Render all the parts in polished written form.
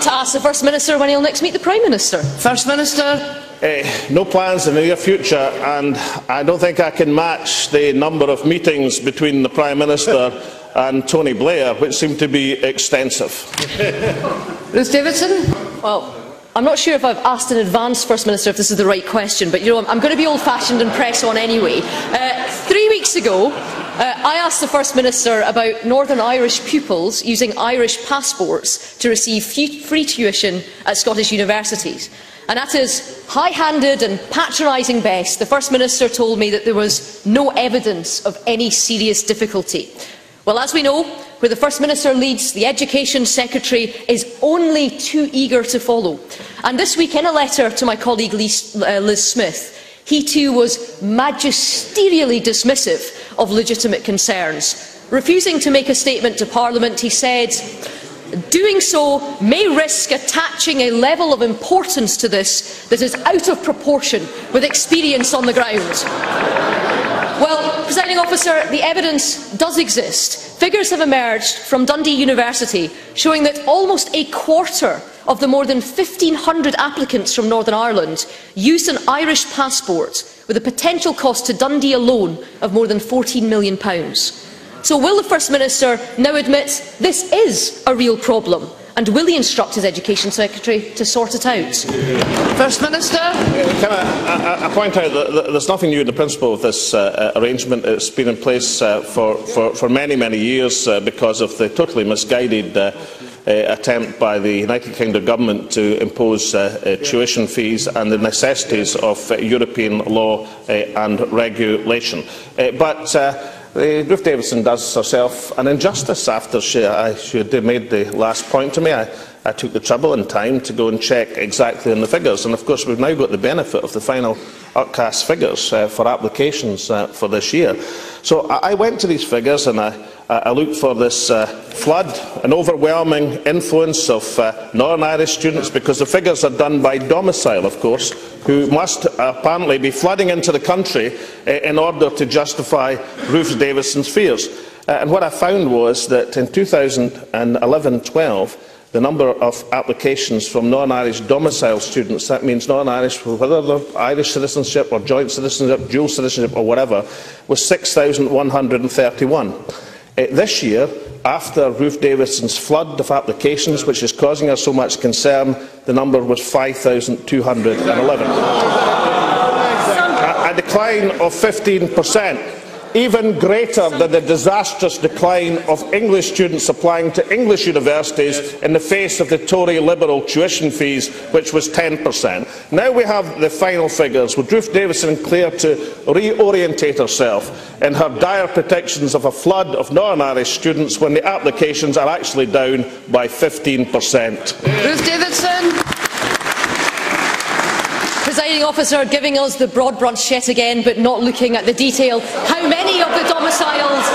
to ask the First Minister when he will next meet the Prime Minister. First Minister. No plans in the near future, and I don't think I can match the number of meetings between the Prime Minister and Tony Blair, which seem to be extensive. Ruth Davidson. Well, I'm not sure if I've asked in advance, First Minister, if this is the right question, but I'm going to be old-fashioned and press on anyway. 3 weeks ago, I asked the First Minister about Northern Irish pupils using Irish passports to receive free tuition at Scottish universities. And at his high-handed and patronising best, the First Minister told me that there was no evidence of any serious difficulty. Well, as we know, where the First Minister leads, the Education Secretary is only too eager to follow. And this week, in a letter to my colleague Liz Smith, he too was magisterially dismissive of legitimate concerns. Refusing to make a statement to Parliament, he said, "Doing so may risk attaching a level of importance to this that is out of proportion with experience on the ground." Well, Presiding Officer, the evidence does exist. Figures have emerged from Dundee University showing that almost a quarter of the more than 1,500 applicants from Northern Ireland used an Irish passport, with a potential cost to Dundee alone of more than £14 million. So will the First Minister now admit this is a real problem, and will he instruct his Education Secretary to sort it out? First Minister. Can I point out that there's nothing new in the principle of this arrangement. It's been in place for many, many years because of the totally misguided attempt by the United Kingdom government to impose tuition fees and the necessities of European law and regulation. Ruth Davidson does herself an injustice after she had made the last point to me. I took the trouble and time to go and check exactly on the figures, and of course we've now got the benefit of the final UTCAS figures for applications for this year. So I went to these figures and I looked for this flood, an overwhelming influence of Northern Irish students, because the figures are done by domicile, of course, who must apparently be flooding into the country in order to justify Ruth Davidson's fears. And what I found was that in 2011-12, the number of applications from Northern Irish domicile students, that means Northern Irish, whether they're Irish citizenship or joint citizenship, dual citizenship or whatever, was 6,131. This year, after Ruth Davidson's flood of applications, which is causing us so much concern, the number was 5,211. A decline of 15%. Even greater than the disastrous decline of English students applying to English universities in the face of the Tory Liberal tuition fees, which was 10%. Now we have the final figures, with Ruth Davidson clear to reorientate herself in her dire predictions of a flood of Northern Irish students when the applications are actually down by 15%. Ruth Davidson. Presiding Officer, giving us the broad brush yet again, but not looking at the detail. How many of the domiciles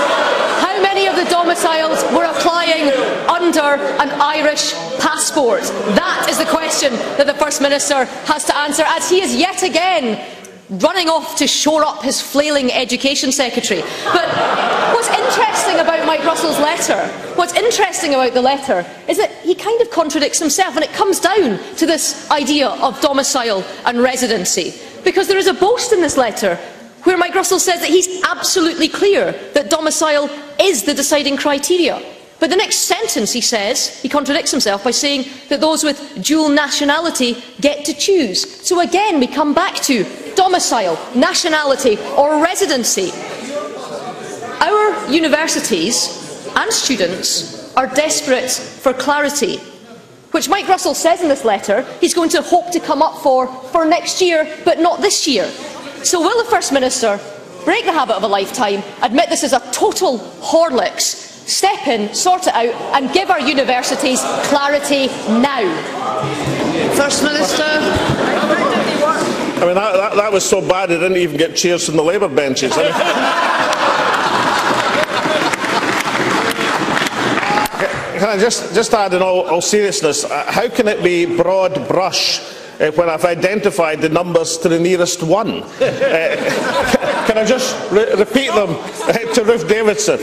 were applying under an Irish passport? That is the question that the First Minister has to answer, as he is yet again running off to shore up his flailing Education Secretary. But what's interesting about Mike Russell's letter, what's interesting about the letter, is that he kind of contradicts himself, and it comes down to this idea of domicile and residency. Because there is a boast in this letter where Mike Russell says that he's absolutely clear that domicile is the deciding criteria. But the next sentence he says, he contradicts himself by saying that those with dual nationality get to choose. So again we come back to domicile, nationality or residency. Our universities and students are desperate for clarity, which Mike Russell says in this letter he's going to hope to come up for next year, but not this year. So will the First Minister break the habit of a lifetime, admit this is a total Horlicks, step in, sort it out and give our universities clarity now? First Minister. I mean, that was so bad it didn't even get cheers from the Labour benches. I mean, can I just add in all seriousness, how can it be broad brush when I've identified the numbers to the nearest one? Can I just repeat them to Ruth Davidson?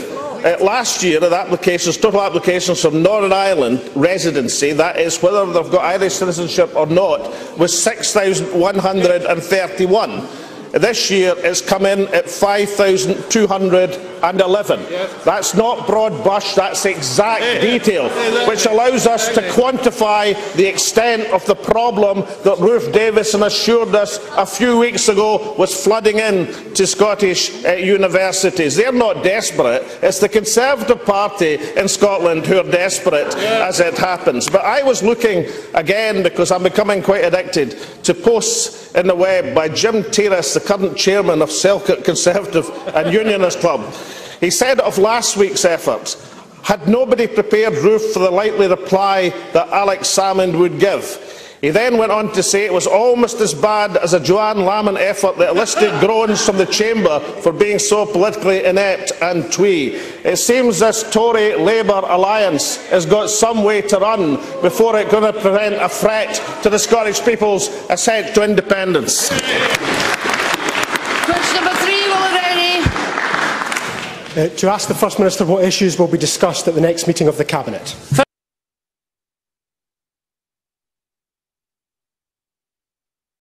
last year, the total applications from Northern Ireland residency, that is, whether they've got Irish citizenship or not, was 6,131. This year it's come in at 5,211. That's not broad brush, that's exact detail, which allows us to quantify the extent of the problem that Ruth Davidson assured us a few weeks ago was flooding in to Scottish universities. They're not desperate. It's the Conservative Party in Scotland who are desperate as it happens. But I was looking again, because I'm becoming quite addicted, to posts in the web by Jim Terrace, the current chairman of Selkirk Conservative and Unionist Club. He said of last week's efforts, had nobody prepared Ruth for the likely reply that Alex Salmond would give. He then went on to say it was almost as bad as a Joanne Lamont effort that elicited groans from the chamber for being so politically inept and twee. It seems this Tory-Labour alliance has got some way to run before it's going to present a threat to the Scottish people's assent to independence. Question number 3, will it ready? To ask the First Minister what issues will be discussed at the next meeting of the Cabinet.